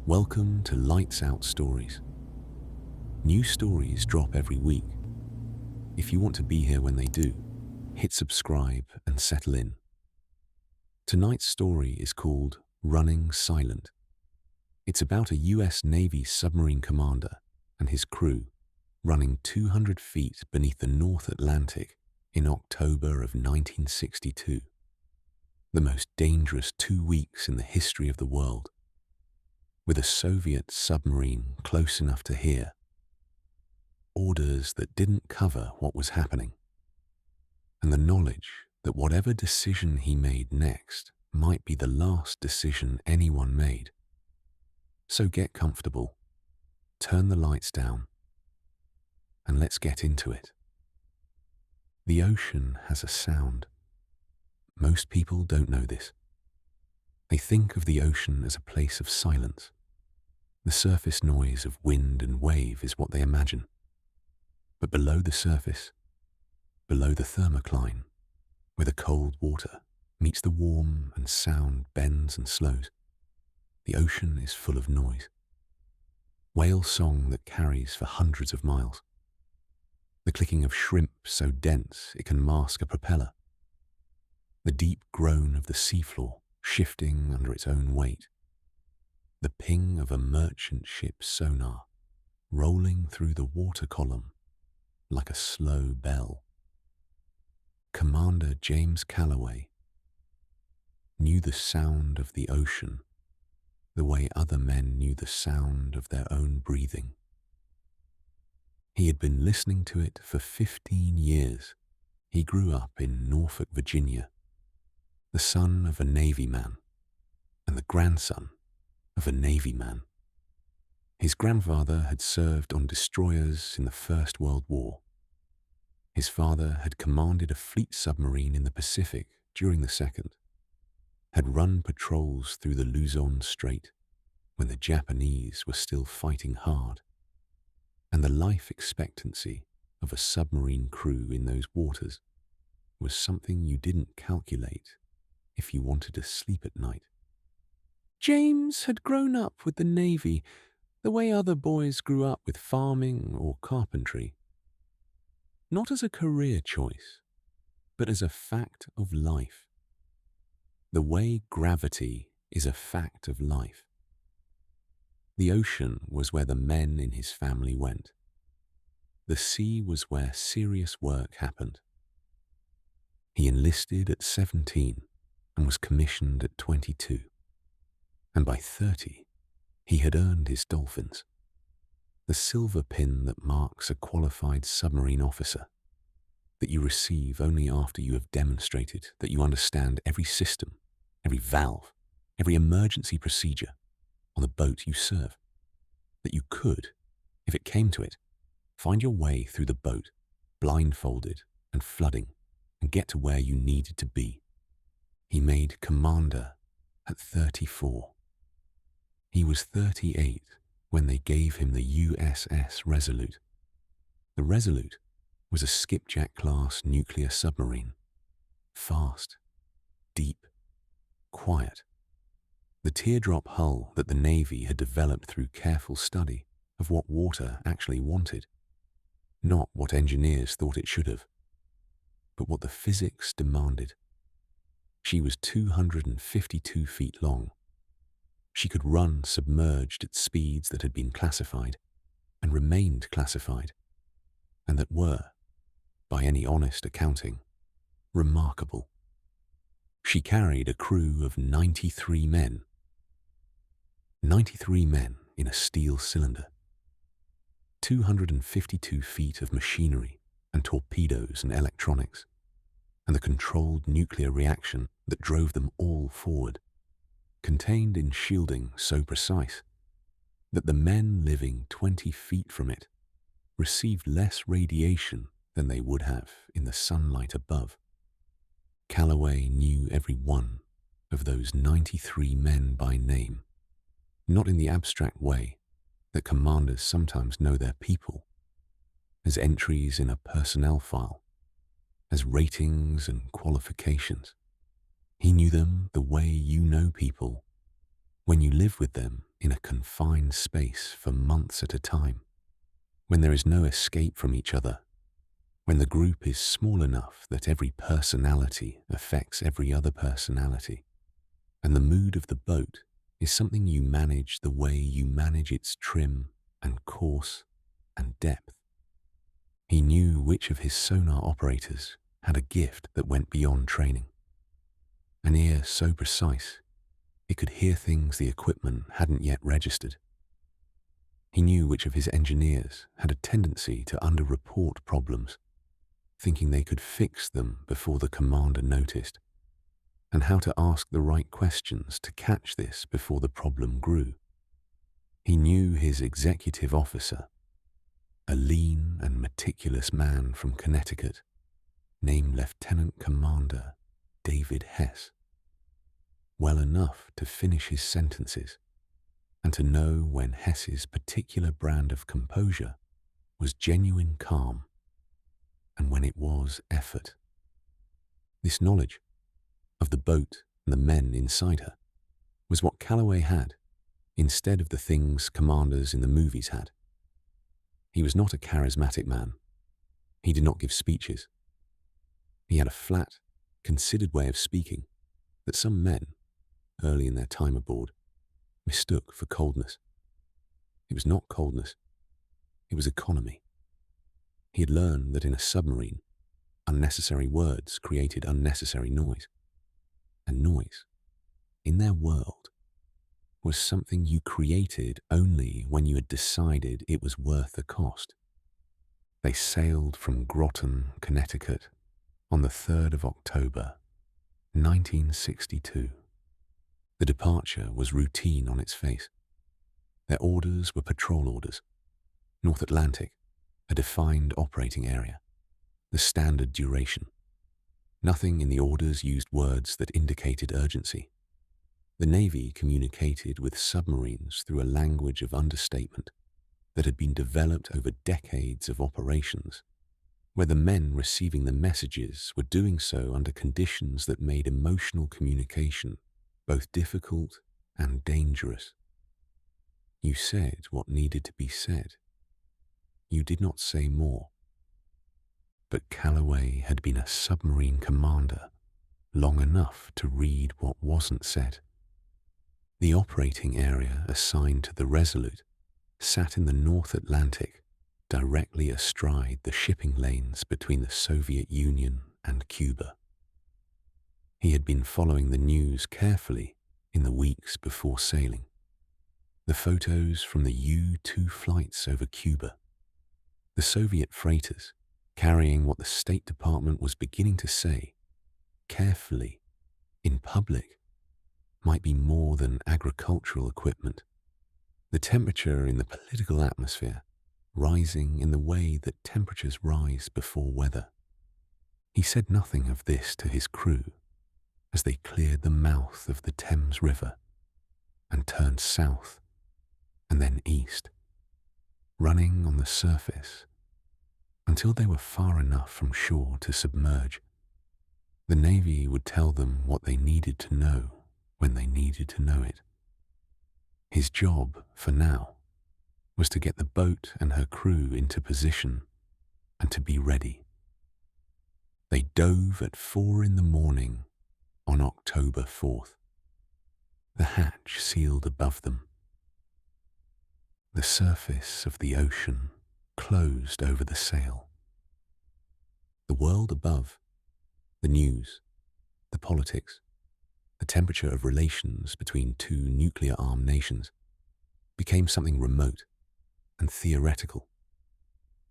Welcome to Lights Out Stories. New stories drop every week. If you want to be here when they do, hit subscribe and settle in. Tonight's story is called Running Silent. It's about a US Navy submarine commander and his crew running 200 feet beneath the North Atlantic in October of 1962. The most dangerous 2 weeks in the history of the world, with a Soviet submarine close enough to hear, orders that didn't cover what was happening, and the knowledge that whatever decision he made next might be the last decision anyone made. So get comfortable, turn the lights down, and let's get into it. The ocean has a sound. Most people don't know this. They think of the ocean as a place of silence. The surface noise of wind and wave is what they imagine. But below the surface, below the thermocline, where the cold water meets the warm and sound bends and slows, the ocean is full of noise. Whale song that carries for hundreds of miles. The clicking of shrimp so dense it can mask a propeller. The deep groan of the seafloor shifting under its own weight. The ping of a merchant ship's sonar rolling through the water column like a slow bell. Commander James Calloway knew the sound of the ocean the way other men knew the sound of their own breathing. He had been listening to it for 15 years. He grew up in Norfolk, Virginia, the son of a Navy man and the grandson of a Navy man. His grandfather had served on destroyers in the First World War. His father had commanded a fleet submarine in the Pacific during the Second, had run patrols through the Luzon Strait when the Japanese were still fighting hard, and the life expectancy of a submarine crew in those waters was something you didn't calculate if you wanted to sleep at night. James had grown up with the Navy the way other boys grew up with farming or carpentry. Not as a career choice, but as a fact of life. The way gravity is a fact of life. The ocean was where the men in his family went. The sea was where serious work happened. He enlisted at 17 and was commissioned at 22. And by 30, he had earned his dolphins, the silver pin that marks a qualified submarine officer, that you receive only after you have demonstrated that you understand every system, every valve, every emergency procedure on the boat you serve, that you could, if it came to it, find your way through the boat, blindfolded and flooding, and get to where you needed to be. He made commander at 34. He was 38 when they gave him the USS Resolute. The Resolute was a skipjack-class nuclear submarine. Fast, deep, quiet. The teardrop hull that the Navy had developed through careful study of what water actually wanted. Not what engineers thought it should have, but what the physics demanded. She was 252 feet long. She could run submerged at speeds that had been classified and remained classified, and that were, by any honest accounting, remarkable. She carried a crew of 93 men. 93 men in a steel cylinder. 252 feet of machinery and torpedoes and electronics, and the controlled nuclear reaction that drove them all forward, contained in shielding so precise that the men living 20 feet from it received less radiation than they would have in the sunlight above. Calloway knew every one of those 93 men by name, not in the abstract way that commanders sometimes know their people, as entries in a personnel file, as ratings and qualifications. He knew them the way you know people When you live with them in a confined space for months at a time, when there is no escape from each other, when the group is small enough that every personality affects every other personality, and the mood of the boat is something you manage the way you manage its trim and course and depth. He knew which of his sonar operators had a gift that went beyond training. An ear so precise it could hear things the equipment hadn't yet registered. He knew which of his engineers had a tendency to underreport problems, thinking they could fix them before the commander noticed, and how to ask the right questions to catch this before the problem grew. He knew his executive officer, a lean and meticulous man from Connecticut, named Lieutenant Commander David Hess, well enough to finish his sentences and to know when Hess's particular brand of composure was genuine calm and when it was effort. This knowledge of the boat and the men inside her was what Calloway had instead of the things commanders in the movies had. He was not a charismatic man. He did not give speeches. He had a flat, considered way of speaking that some men, early in their time aboard, mistook for coldness. It was not coldness. It was economy. He had learned that in a submarine, unnecessary words created unnecessary noise. And noise, in their world, was something you created only when you had decided it was worth the cost. They sailed from Groton, Connecticut, on the 3rd of October, 1962. The departure was routine on its face. Their orders were patrol orders. North Atlantic, a defined operating area. The standard duration. Nothing in the orders used words that indicated urgency. The Navy communicated with submarines through a language of understatement that had been developed over decades of operations, where the men receiving the messages were doing so under conditions that made emotional communication both difficult and dangerous. You said what needed to be said. You did not say more. But Calloway had been a submarine commander long enough to read what wasn't said. The operating area assigned to the Resolute sat in the North Atlantic, directly astride the shipping lanes between the Soviet Union and Cuba. He had been following the news carefully in the weeks before sailing. The photos from the U-2 flights over Cuba, the Soviet freighters carrying what the State Department was beginning to say, carefully, in public, might be more than agricultural equipment. The temperature in the political atmosphere rising in the way that temperatures rise before weather. He said nothing of this to his crew as they cleared the mouth of the Thames River and turned south and then east, running on the surface until they were far enough from shore to submerge. The Navy would tell them what they needed to know when they needed to know it. His job, for now, was to get the boat and her crew into position and to be ready. They dove at 4 a.m. on October 4th. The hatch sealed above them. The surface of the ocean closed over the sail. The world above, the news, the politics, the temperature of relations between two nuclear-armed nations, became something remote and theoretical,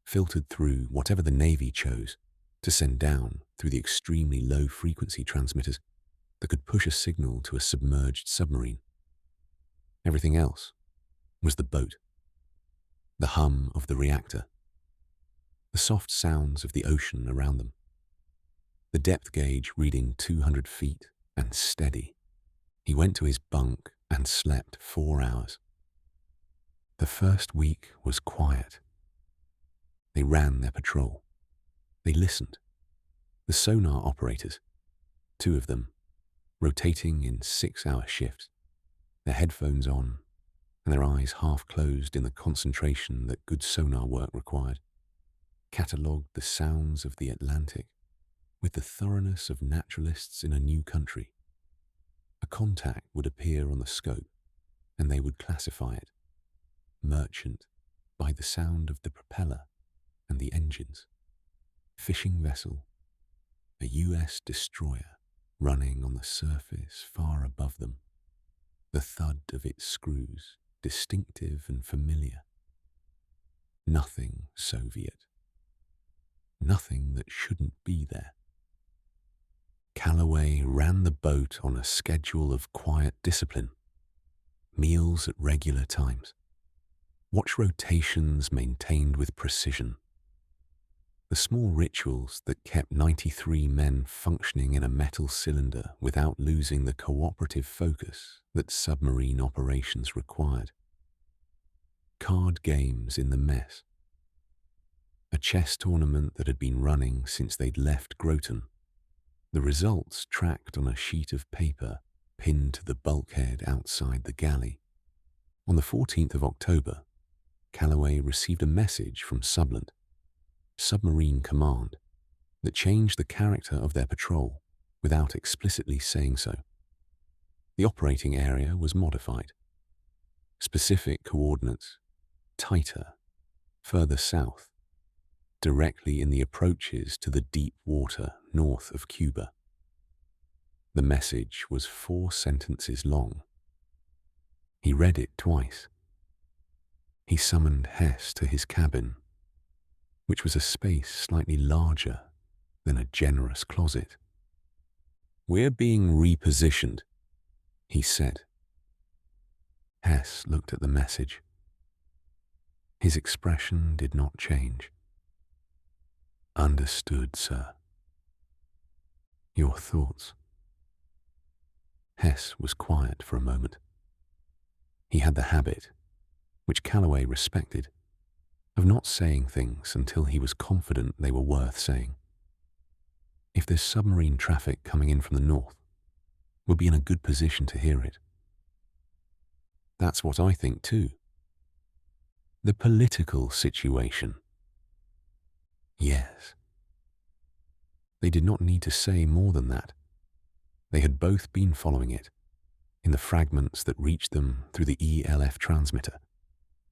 filtered through whatever the Navy chose to send down through the extremely low-frequency transmitters that could push a signal to a submerged submarine. Everything else was the boat, the hum of the reactor, the soft sounds of the ocean around them, the depth gauge reading 200 feet and steady. He went to his bunk and slept 4 hours. The first week was quiet. They ran their patrol. They listened. The sonar operators, 2 of them, rotating in 6-hour shifts. their headphones on and their eyes half closed in the concentration that good sonar work required, catalogued the sounds of the Atlantic with the thoroughness of naturalists in a new country. A contact would appear on the scope, and they would classify it, merchant, by the sound of the propeller and the engines, fishing vessel, a US destroyer running on the surface far above them, the thud of its screws, distinctive and familiar. Nothing Soviet. Nothing that shouldn't be there. Calloway ran the boat on a schedule of quiet discipline, meals at regular times, watch rotations maintained with precision. The small rituals that kept 93 men functioning in a metal cylinder without losing the cooperative focus that submarine operations required. Card games in the mess. A chess tournament that had been running since they'd left Groton. The results tracked on a sheet of paper pinned to the bulkhead outside the galley. On the 14th of October, Calloway received a message from Submarine Command, that changed the character of their patrol without explicitly saying so. The operating area was modified. Specific coordinates, tighter, further south, directly in the approaches to the deep water north of Cuba. The message was 4 sentences long. He read it twice. He summoned Hess to his cabin, which was a space slightly larger than a generous closet. "We're being repositioned," he said. Hess looked at the message. His expression did not change. "Understood, sir. Your thoughts?" Hess was quiet for a moment. He had the habit, which Calloway respected, of not saying things until he was confident they were worth saying. If there's submarine traffic coming in from the north, we'll be in a good position to hear it. That's what I think too. The political situation. Yes. They did not need to say more than that. They had both been following it, in the fragments that reached them through the ELF transmitter,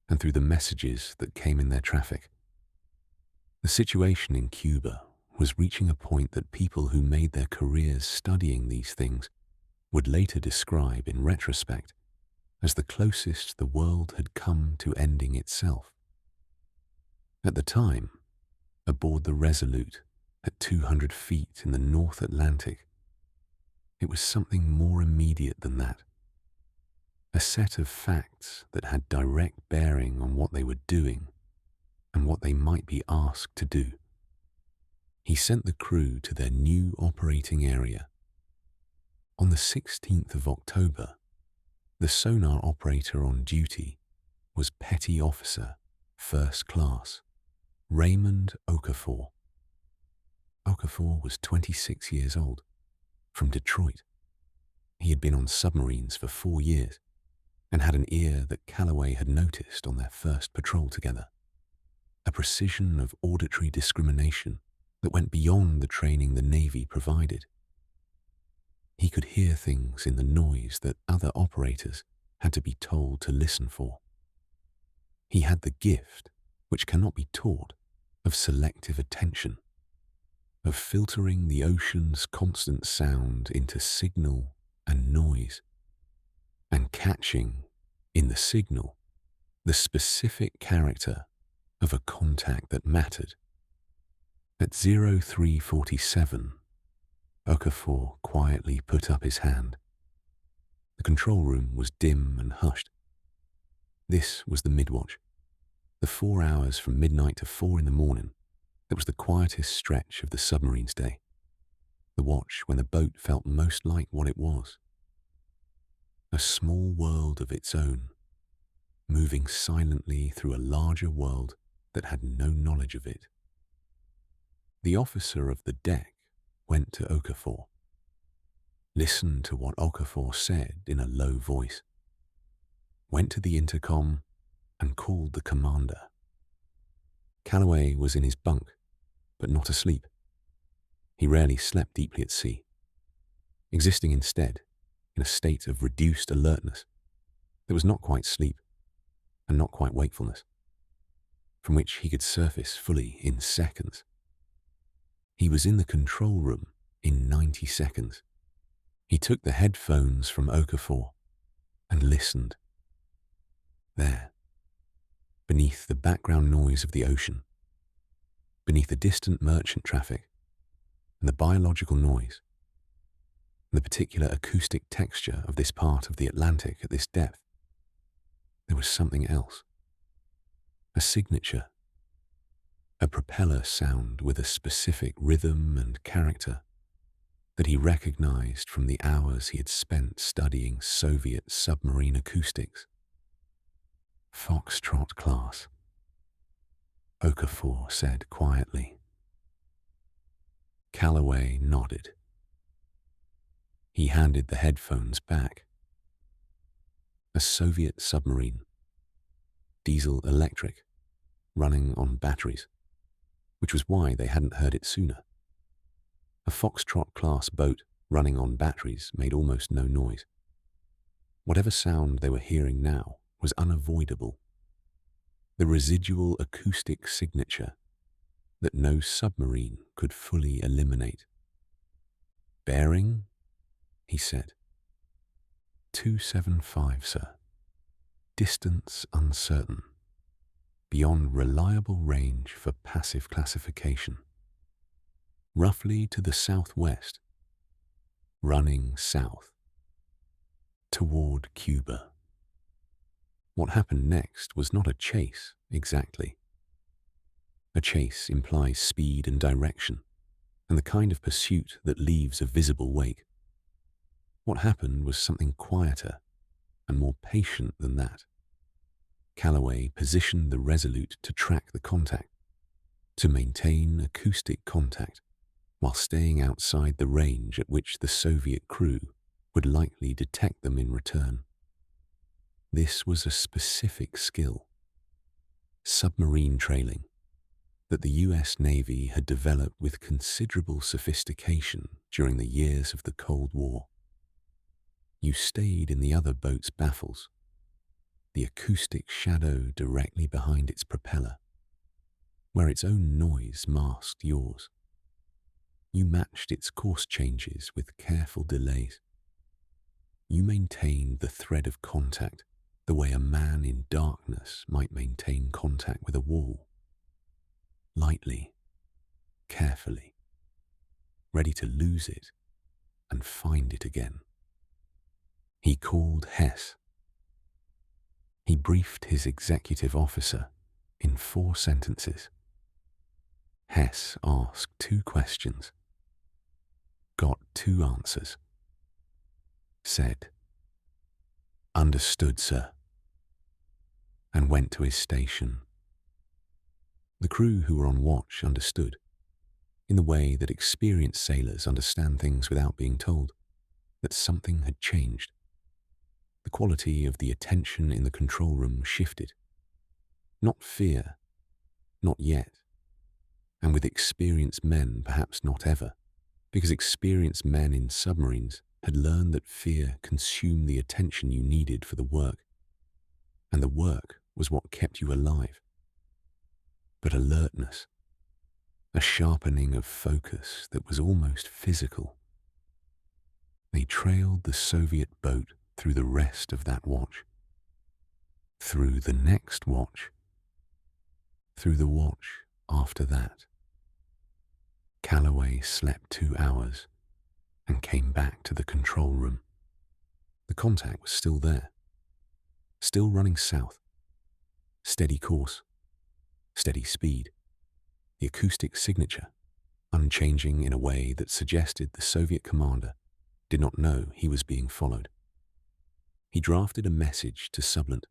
and through the messages that came in their traffic. The situation in Cuba was reaching a point that people who made their careers studying these things would later describe in retrospect as the closest the world had come to ending itself. At the time, aboard the Resolute at 200 feet in the North Atlantic, it was something more immediate than that. A set of facts that had direct bearing on what they were doing and what they might be asked to do. He sent the crew to their new operating area. On the 16th of October, the sonar operator on duty was Petty Officer, First Class, Raymond Okafor. Okafor was 26 years old, from Detroit. He had been on submarines for 4 years and had an ear that Calloway had noticed on their first patrol together, a precision of auditory discrimination that went beyond the training the Navy provided. He could hear things in the noise that other operators had to be told to listen for. He had the gift, which cannot be taught, of selective attention, of filtering the ocean's constant sound into signal and noise, and catching, in the signal, the specific character of a contact that mattered. At 0347, Okafor quietly put up his hand. The control room was dim and hushed. This was the midwatch, the 4 hours from midnight to 4 in the morning that was the quietest stretch of the submarine's day, the watch when the boat felt most like what it was. A small world of its own, moving silently through a larger world that had no knowledge of it. The officer of the deck went to Okafor, listened to what Okafor said in a low voice, went to the intercom, and called the commander. Calloway was in his bunk, but not asleep. He rarely slept deeply at sea, existing instead in a state of reduced alertness that was not quite sleep and not quite wakefulness, from which he could surface fully in seconds. He was in the control room in 90 seconds. He took the headphones from Okafor and listened. There, beneath the background noise of the ocean, beneath the distant merchant traffic and the biological noise, and the particular acoustic texture of this part of the Atlantic at this depth, there was something else. A signature, a propeller sound with a specific rhythm and character that he recognized from the hours he had spent studying Soviet submarine acoustics. Foxtrot class, Okafor said quietly. Calloway nodded. He handed the headphones back. A Soviet submarine, diesel-electric, running on batteries, which was why they hadn't heard it sooner. A Foxtrot-class boat running on batteries made almost no noise. Whatever sound they were hearing now was unavoidable. The residual acoustic signature that no submarine could fully eliminate. "Bearing?" he said. "275, sir. Distance uncertain. Beyond reliable range for passive classification. Roughly to the southwest. Running south. Toward Cuba." What happened next was not a chase, exactly. A chase implies speed and direction, and the kind of pursuit that leaves a visible wake. What happened was something quieter and more patient than that. Calloway positioned the Resolute to track the contact, to maintain acoustic contact, while staying outside the range at which the Soviet crew would likely detect them in return. This was a specific skill, submarine trailing, that the US Navy had developed with considerable sophistication during the years of the Cold War. You stayed in the other boat's baffles, the acoustic shadow directly behind its propeller, where its own noise masked yours. You matched its course changes with careful delays. You maintained the thread of contact the way a man in darkness might maintain contact with a wall. Lightly, carefully, ready to lose it and find it again. He called Hess. He briefed his executive officer in 4 sentences. Hess asked 2 questions, got 2 answers, said, "Understood, sir," and went to his station. The crew who were on watch understood, in the way that experienced sailors understand things without being told, that something had changed. The quality of the attention in the control room shifted. Not fear, not yet, and with experienced men perhaps not ever, because experienced men in submarines had learned that fear consumed the attention you needed for the work, and the work was what kept you alive. But alertness, a sharpening of focus that was almost physical. They trailed the Soviet boat through the rest of that watch, through the next watch, through the watch after that. Calloway slept 2 hours and came back to the control room. The contact was still there, still running south. Steady course, steady speed, the acoustic signature, unchanging in a way that suggested the Soviet commander did not know he was being followed. He drafted a message to Sublant,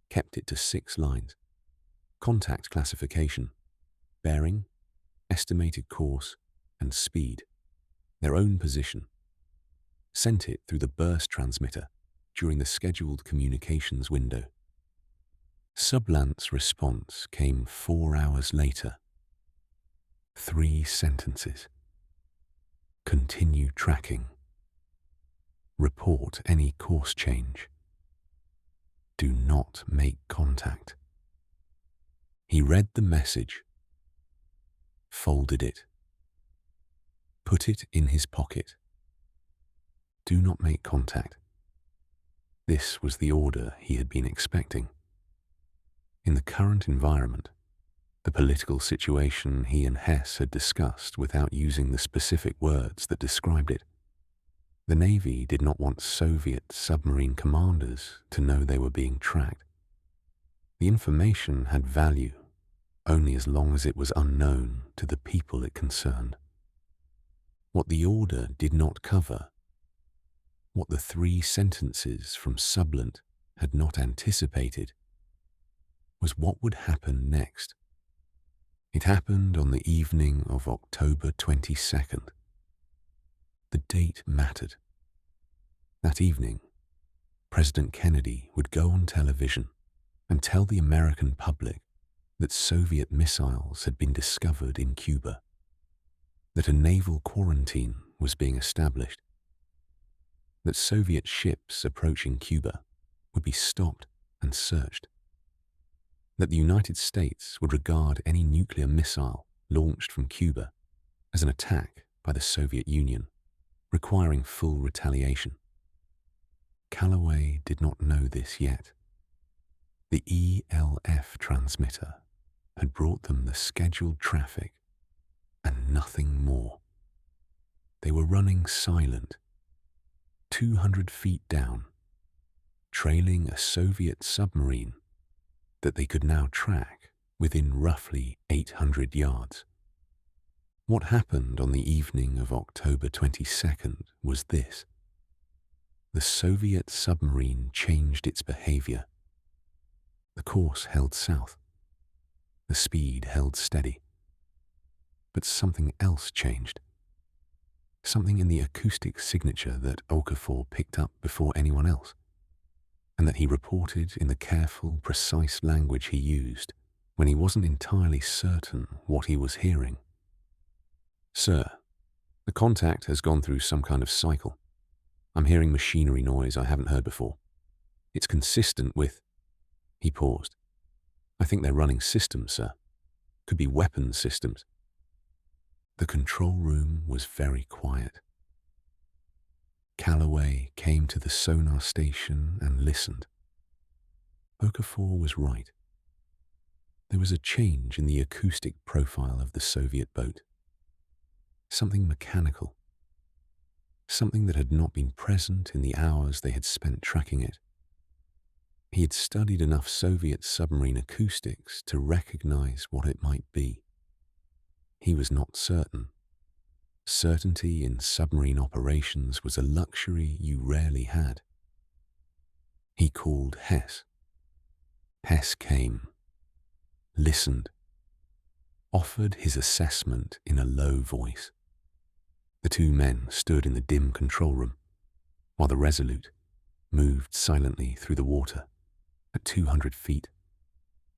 kept it to 6 lines. Contact classification, bearing, estimated course, and speed, their own position. Sent it through the burst transmitter during the scheduled communications window. Sublant's response came 4 hours later. 3 sentences. Continue tracking. Report any course change. Do not make contact. He read the message, folded it, put it in his pocket. Do not make contact. This was the order he had been expecting. In the current environment, the political situation he and Hess had discussed without using the specific words that described it, the Navy did not want Soviet submarine commanders to know they were being tracked. The information had value only as long as it was unknown to the people it concerned. What the order did not cover, what the 3 sentences from Sublant had not anticipated, was what would happen next. It happened on the evening of October 22nd. The date mattered. That evening, President Kennedy would go on television and tell the American public that Soviet missiles had been discovered in Cuba, that a naval quarantine was being established, that Soviet ships approaching Cuba would be stopped and searched, that the United States would regard any nuclear missile launched from Cuba as an attack by the Soviet Union, requiring full retaliation. Callaway did not know this yet. The ELF transmitter had brought them the scheduled traffic and nothing more. They were running silent, 200 feet down, trailing a Soviet submarine that they could now track within roughly 800 yards. What happened on the evening of October 22nd was this. The Soviet submarine changed its behavior. The course held south. The speed held steady. But something else changed. Something in the acoustic signature that Okafor picked up before anyone else, and that he reported in the careful, precise language he used when he wasn't entirely certain what he was hearing. Sir, the contact has gone through some kind of cycle. I'm hearing machinery noise I haven't heard before. It's consistent with... He paused. I think they're running systems, sir. Could be weapons systems. The control room was very quiet. Callaway came to the sonar station and listened. Okafor was right. There was a change in the acoustic profile of the Soviet boat. Something mechanical. Something that had not been present in the hours they had spent tracking it. He had studied enough Soviet submarine acoustics to recognize what it might be. He was not certain. Certainty in submarine operations was a luxury you rarely had. He called Hess. Hess came, listened, offered his assessment in a low voice. The 2 men stood in the dim control room, while the Resolute moved silently through the water at 200 feet,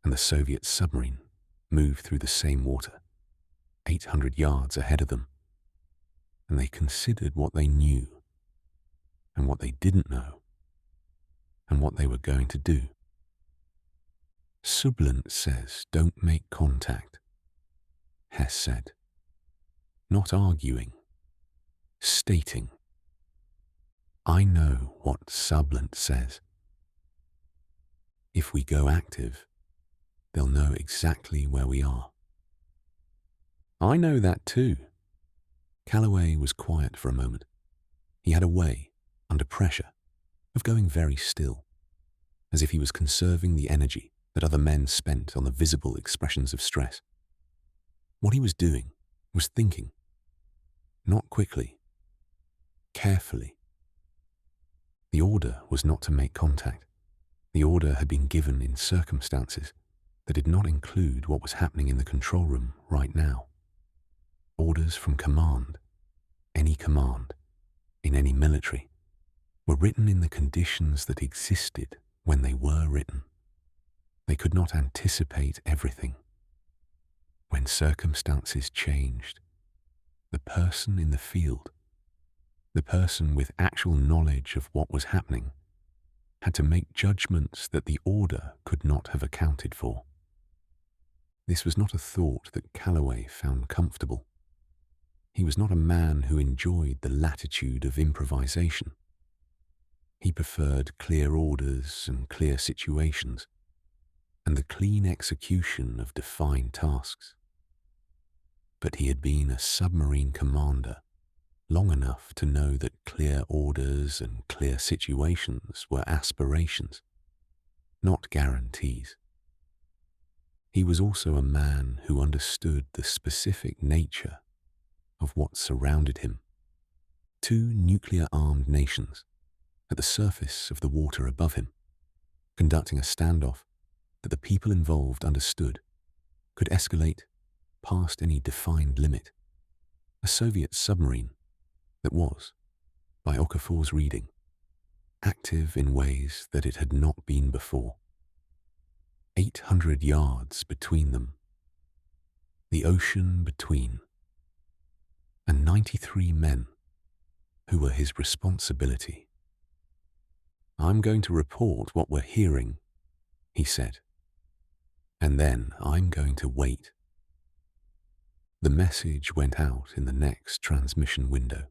and the Soviet submarine moved through the same water, 800 yards ahead of them. And they considered what they knew, and what they didn't know, and what they were going to do. Sublant says don't make contact, Hess said, not arguing, stating. I know what Sublant says. If we go active, they'll know exactly where we are. I know that too. Callaway was quiet for a moment. He had a way, under pressure, of going very still, as if he was conserving the energy that other men spent on the visible expressions of stress. What he was doing was thinking, not quickly, carefully. The order was not to make contact. The order had been given in circumstances that did not include what was happening in the control room right now. Orders from command, any command, in any military, were written in the conditions that existed when they were written. They could not anticipate everything. When circumstances changed, the person in the field, the person with actual knowledge of what was happening, had to make judgments that the order could not have accounted for. This was not a thought that Calloway found comfortable. He was not a man who enjoyed the latitude of improvisation. He preferred clear orders and clear situations, and the clean execution of defined tasks. But he had been a submarine commander long enough to know that clear orders and clear situations were aspirations, not guarantees. He was also a man who understood the specific nature of what surrounded him. Two nuclear-armed nations at the surface of the water above him, conducting a standoff that the people involved understood could escalate past any defined limit. A Soviet submarine that was, by Okafor's reading, active in ways that it had not been before. 800 yards between them, the ocean between, and 93 men who were his responsibility. "I'm going to report what we're hearing," he said, "and then I'm going to wait." The message went out in the next transmission window.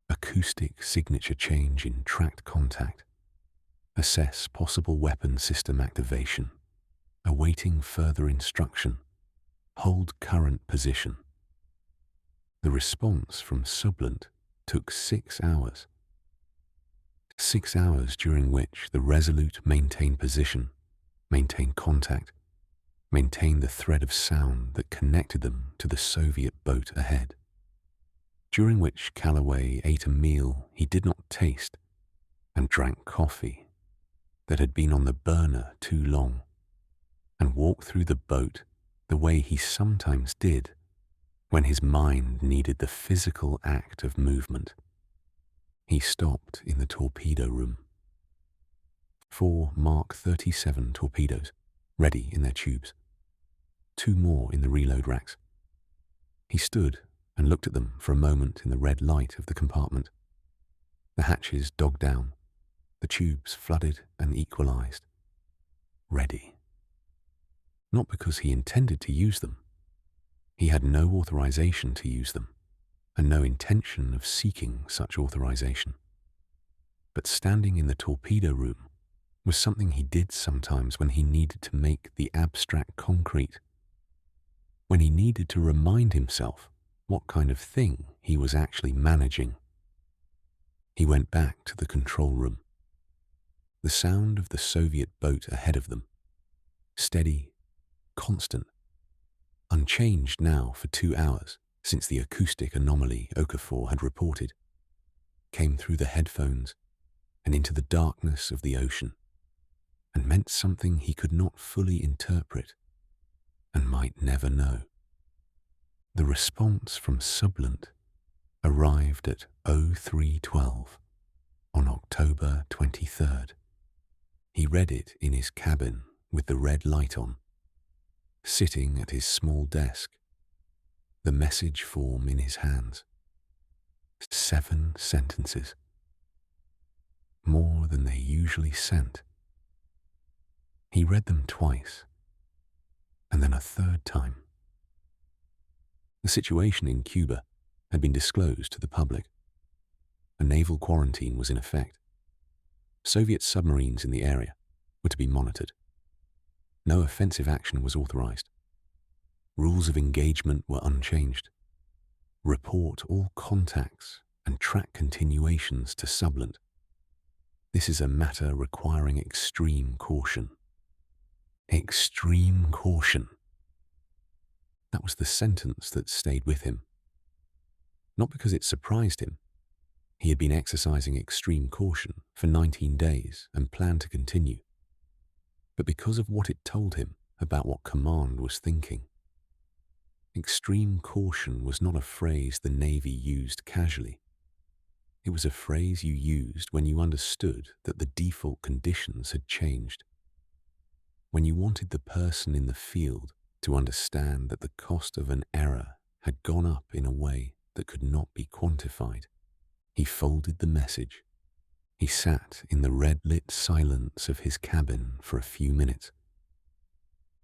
Acoustic signature change in tracked contact. Assess possible weapon system activation. Awaiting further instruction. Hold current position. The response from Sublant took 6 hours. 6 hours during which the Resolute maintained position, maintained contact, maintained the thread of sound that connected them to the Soviet boat ahead. During which Calloway ate a meal he did not taste and drank coffee that had been on the burner too long, and walked through the boat the way he sometimes did when his mind needed the physical act of movement. He stopped in the torpedo room. 4 Mark 37 torpedoes, ready in their tubes. 2 more in the reload racks. He stood and looked at them for a moment in the red light of the compartment. The hatches dogged down, the tubes flooded and equalized. Ready. Not because he intended to use them. He had no authorization to use them, and no intention of seeking such authorization. But standing in the torpedo room was something he did sometimes when he needed to make the abstract concrete, when he needed to remind himself what kind of thing he was actually managing. He went back to the control room. The sound of the Soviet boat ahead of them, steady, constant, unchanged now for 2 hours since the acoustic anomaly Okafor had reported, came through the headphones and into the darkness of the ocean, and meant something he could not fully interpret and might never know. The response from Sublant arrived at 03:12 on October 23rd. He read it in his cabin with the red light on, sitting at his small desk, the message form in his hands. 7 sentences. More than they usually sent. He read them twice, and then a third time. The situation in Cuba had been disclosed to the public. A naval quarantine was in effect. Soviet submarines in the area were to be monitored. No offensive action was authorized. Rules of engagement were unchanged. Report all contacts and track continuations to Sublant. This is a matter requiring extreme caution. Extreme caution. That was the sentence that stayed with him. Not because it surprised him. He had been exercising extreme caution for 19 days and planned to continue. But because of what it told him about what command was thinking. Extreme caution was not a phrase the Navy used casually. It was a phrase you used when you understood that the default conditions had changed, when you wanted the person in the field to understand that the cost of an error had gone up in a way that could not be quantified. He folded the message. He sat in the red-lit silence of his cabin for a few minutes.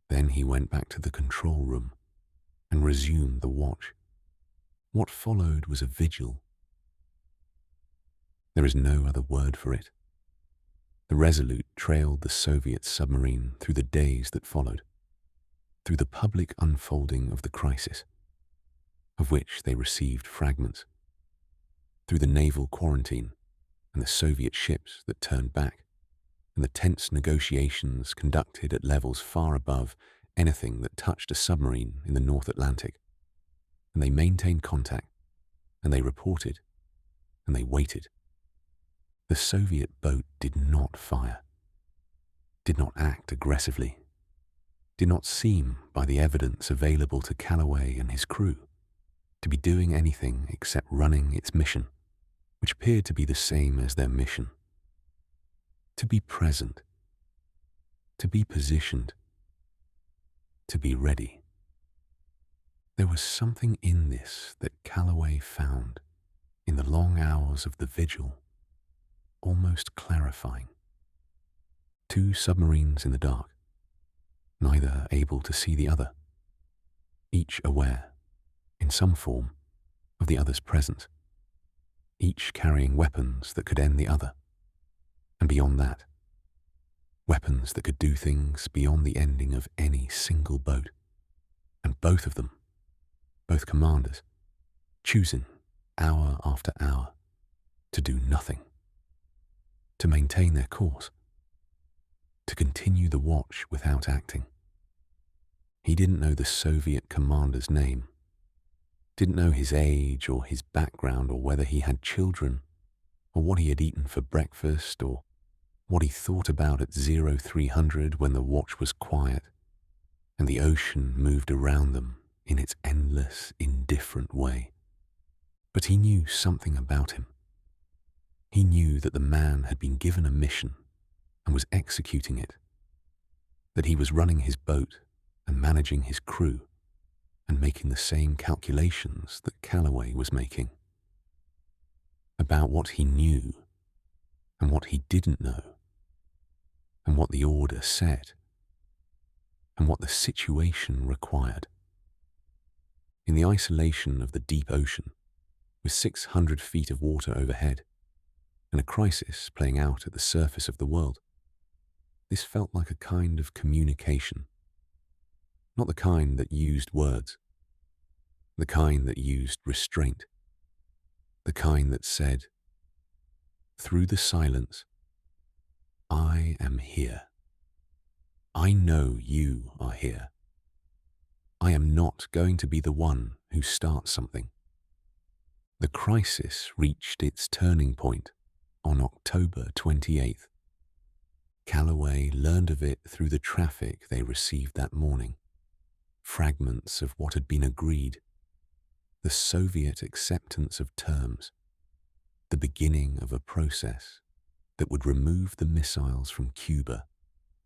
Then he went back to the control room and resumed the watch. What followed was a vigil. There is no other word for it. The Resolute trailed the Soviet submarine through the days that followed, through the public unfolding of the crisis, of which they received fragments, through the naval quarantine and the Soviet ships that turned back, and the tense negotiations conducted at levels far above anything that touched a submarine in the North Atlantic. And they maintained contact, and they reported, and they waited. The Soviet boat did not fire, did not act aggressively, did not seem, by the evidence available to Calloway and his crew, to be doing anything except running its mission, which appeared to be the same as their mission. To be present, to be positioned, to be ready. There was something in this that Calloway found, in the long hours of the vigil, almost clarifying. Two submarines in the dark, neither able to see the other, each aware, in some form, of the other's presence, each carrying weapons that could end the other, and beyond that, weapons that could do things beyond the ending of any single boat, and both of them, both commanders, choosing, hour after hour, to do nothing, to maintain their course, to continue the watch without acting. He didn't know the Soviet commander's name, didn't know his age or his background or whether he had children or what he had eaten for breakfast or what he thought about at 0300 when the watch was quiet and the ocean moved around them in its endless, indifferent way. But he knew something about him. He knew that the man had been given a mission and was executing it, that he was running his boat and managing his crew and making the same calculations that Calloway was making about what he knew and what he didn't know, and what the order said, and what the situation required. In the isolation of the deep ocean, with 600 feet of water overhead, and a crisis playing out at the surface of the world, this felt like a kind of communication, not the kind that used words, the kind that used restraint, the kind that said, through the silence, I am here. I know you are here. I am not going to be the one who starts something. The crisis reached its turning point on October 28th. Calloway learned of it through the traffic they received that morning, fragments of what had been agreed, the Soviet acceptance of terms, the beginning of a process that would remove the missiles from Cuba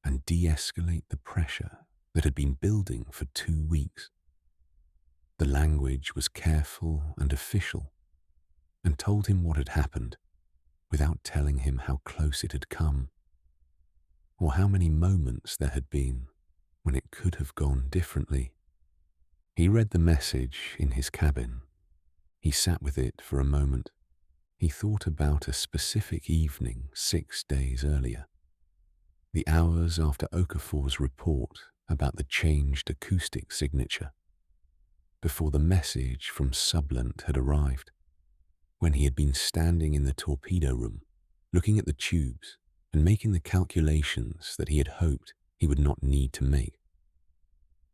and de-escalate the pressure that had been building for 2 weeks. The language was careful and official and told him what had happened without telling him how close it had come or how many moments there had been when it could have gone differently. He read the message in his cabin. He sat with it for a moment. He thought about a specific evening 6 days earlier, the hours after Okafor's report about the changed acoustic signature, before the message from Sublant had arrived, when he had been standing in the torpedo room, looking at the tubes and making the calculations that he had hoped he would not need to make.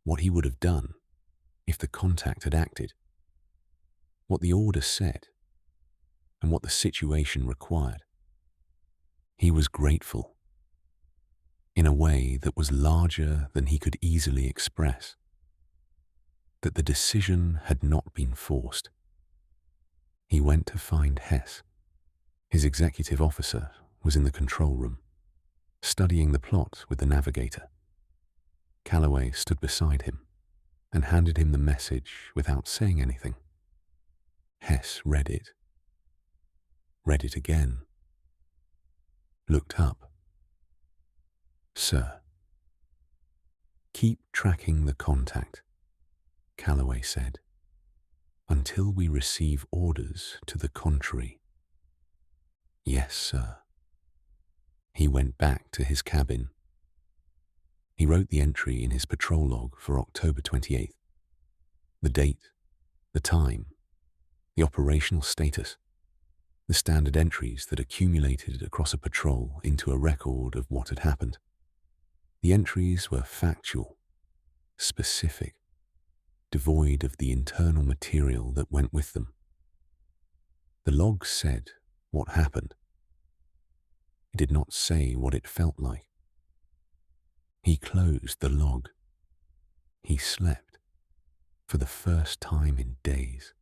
What he would have done if the contact had acted, what the order said, and what the situation required. He was grateful, in a way that was larger than he could easily express, that the decision had not been forced. He went to find Hess, His executive officer was in the control room, studying the plot with the navigator. Calloway stood beside him and handed him the message without saying anything. Hess read it again, looked up. "Sir, keep tracking the contact," Calloway said, "until we receive orders to the contrary." "Yes, sir." He went back to his cabin. He wrote the entry in his patrol log for October 28th. The date, the time, the operational status, the standard entries that accumulated across a patrol into a record of what had happened. The entries were factual, specific, devoid of the internal material that went with them. The log said what happened. It did not say what it felt like. He closed the log. He slept, for the first time in days,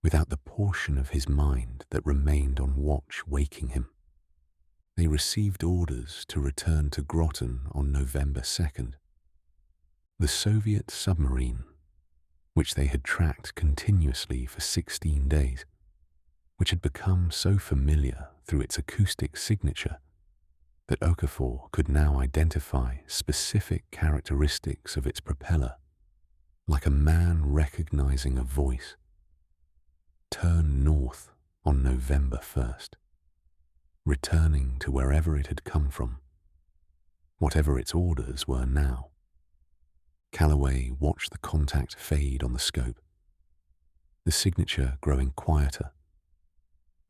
without the portion of his mind that remained on watch waking him. They received orders to return to Groton on November 2nd. The Soviet submarine, which they had tracked continuously for 16 days, which had become so familiar through its acoustic signature that Okafor could now identify specific characteristics of its propeller, like a man recognizing a voice, turned north on November 1st, returning to wherever it had come from, whatever its orders were now. Calloway watched the contact fade on the scope, the signature growing quieter,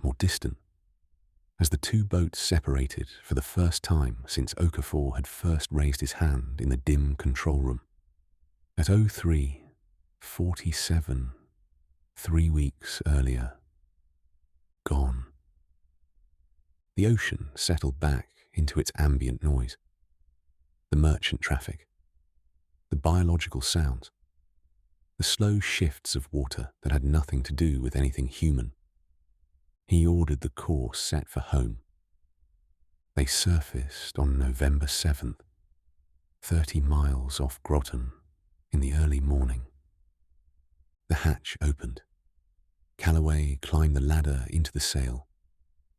more distant, as the two boats separated for the first time since Okafor had first raised his hand in the dim control room. At 03:47, 3 weeks earlier, gone. The ocean settled back into its ambient noise. The merchant traffic, the biological sounds, the slow shifts of water that had nothing to do with anything human. He ordered the course set for home. They surfaced on November 7th, 30 miles off Groton, in the early morning. The hatch opened. Calloway climbed the ladder into the sail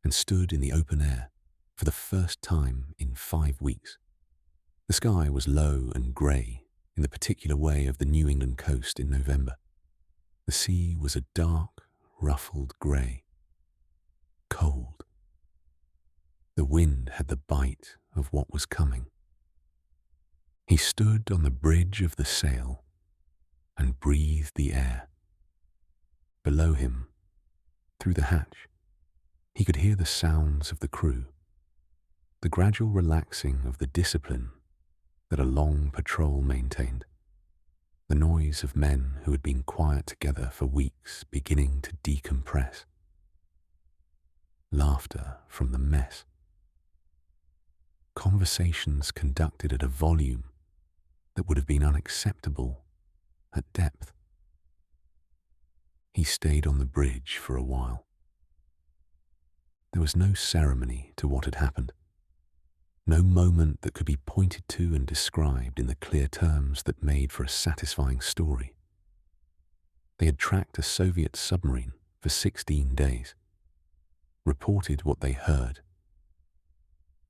and stood in the open air for the first time in 5 weeks. The sky was low and grey in the particular way of the New England coast in November. The sea was a dark, ruffled grey. Cold. The wind had the bite of what was coming. He stood on the bridge of the sail and breathed the air. Below him, through the hatch, he could hear the sounds of the crew, the gradual relaxing of the discipline that a long patrol maintained, the noise of men who had been quiet together for weeks beginning to decompress. Laughter from the mess. Conversations conducted at a volume that would have been unacceptable at depth. He stayed on the bridge for a while. There was no ceremony to what had happened, no moment that could be pointed to and described in the clear terms that made for a satisfying story. They had tracked a Soviet submarine for 16 days, reported what they heard,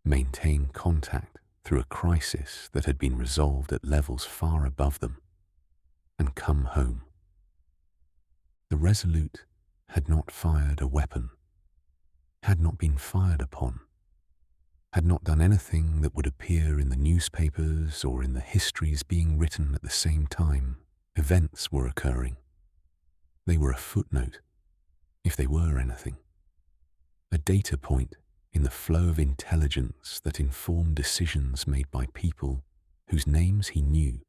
maintained contact through a crisis that had been resolved at levels far above them, and come home. The Resolute had not fired a weapon, had not been fired upon, had not done anything that would appear in the newspapers or in the histories being written at the same time events were occurring. They were a footnote, if they were anything, a data point in the flow of intelligence that informed decisions made by people whose names he knew,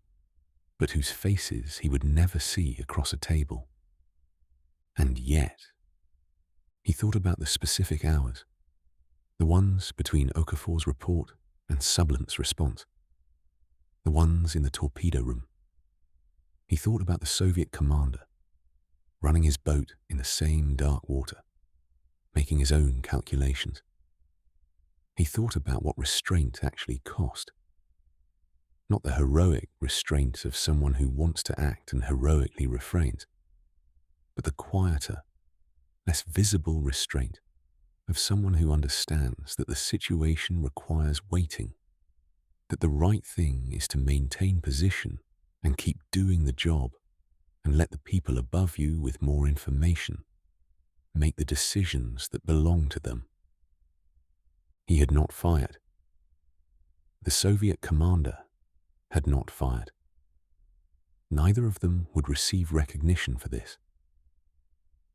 but whose faces he would never see across a table. And yet, he thought about the specific hours, the ones between Okafor's report and Sublant's response, the ones in the torpedo room. He thought about the Soviet commander, running his boat in the same dark water, making his own calculations. He thought about what restraint actually cost. Not the heroic restraint of someone who wants to act and heroically refrains, but the quieter, less visible restraint of someone who understands that the situation requires waiting, that the right thing is to maintain position and keep doing the job and let the people above you with more information make the decisions that belong to them. He had not fired. The Soviet commander had not fired. Neither of them would receive recognition for this.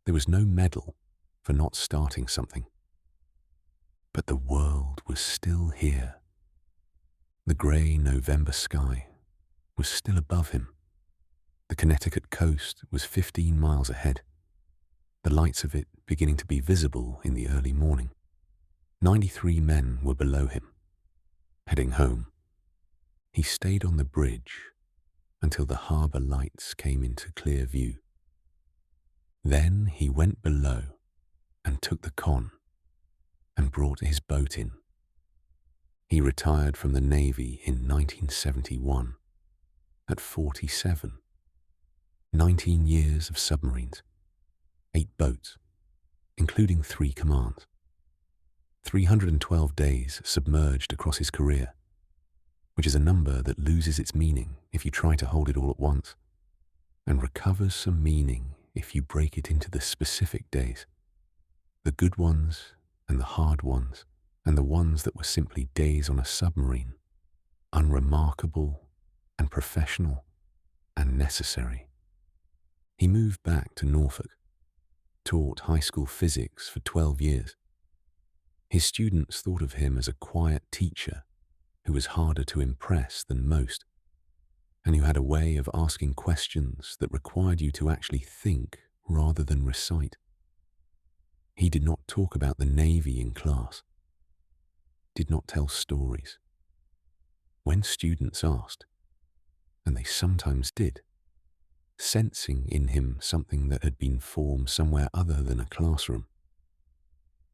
There was no medal for not starting something. But the world was still here. The grey November sky was still above him. The Connecticut coast was 15 miles ahead, the lights of it beginning to be visible in the early morning. 93 men were below him, heading home. He stayed on the bridge until the harbour lights came into clear view. Then he went below and took the con and brought his boat in. He retired from the Navy in 1971 at 47. 19 years of submarines, 8 boats, including 3 commands. 312 days submerged across his career, which is a number that loses its meaning if you try to hold it all at once, and recovers some meaning if you break it into the specific days, the good ones and the hard ones, and the ones that were simply days on a submarine, unremarkable and professional and necessary. He moved back to Norfolk, taught high school physics for 12 years. His students thought of him as a quiet teacher who was harder to impress than most, and who had a way of asking questions that required you to actually think rather than recite. He did not talk about the Navy in class, did not tell stories. When students asked, and they sometimes did, sensing in him something that had been formed somewhere other than a classroom,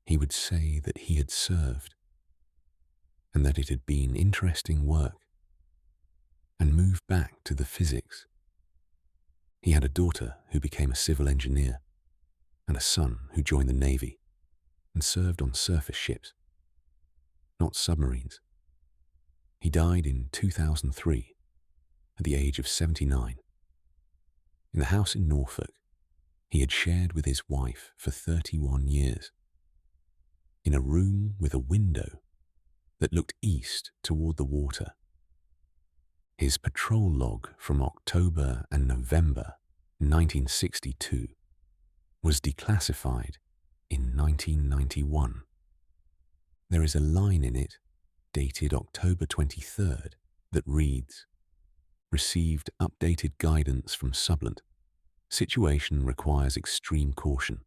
he would say that he had served, and that it had been interesting work, and move back to the physics. He had a daughter who became a civil engineer, and a son who joined the Navy and served on surface ships, not submarines. He died in 2003 at the age of 79. In the house in Norfolk he had shared with his wife for 31 years, in a room with a window that looked east toward the water. His patrol log from October and November 1962 was declassified in 1991. There is a line in it dated October 23rd that reads, "Received updated guidance from Sublant. Situation requires extreme caution.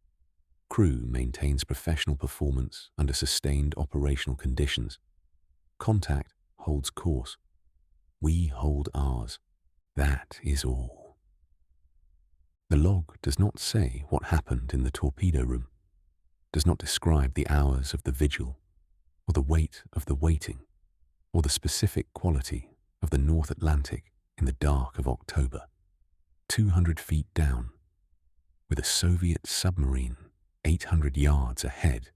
Crew maintains professional performance under sustained operational conditions. Contact holds course. We hold ours. That is all." The log does not say what happened in the torpedo room, does not describe the hours of the vigil, or the weight of the waiting, or the specific quality of the North Atlantic in the dark of October, 200 feet down, with a Soviet submarine 800 yards ahead,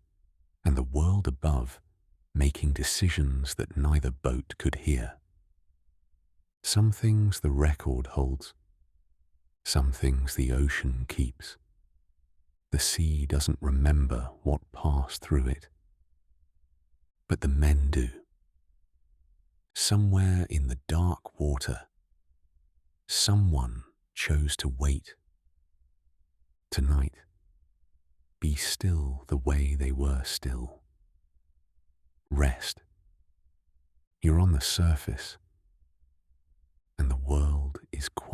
and the world above making decisions that neither boat could hear. Some things the record holds, some things the ocean keeps. The sea doesn't remember what passed through it, but the men do. Somewhere in the dark water, someone chose to wait. Tonight, be still the way they were still. Rest. You're on the surface, and the world is quiet.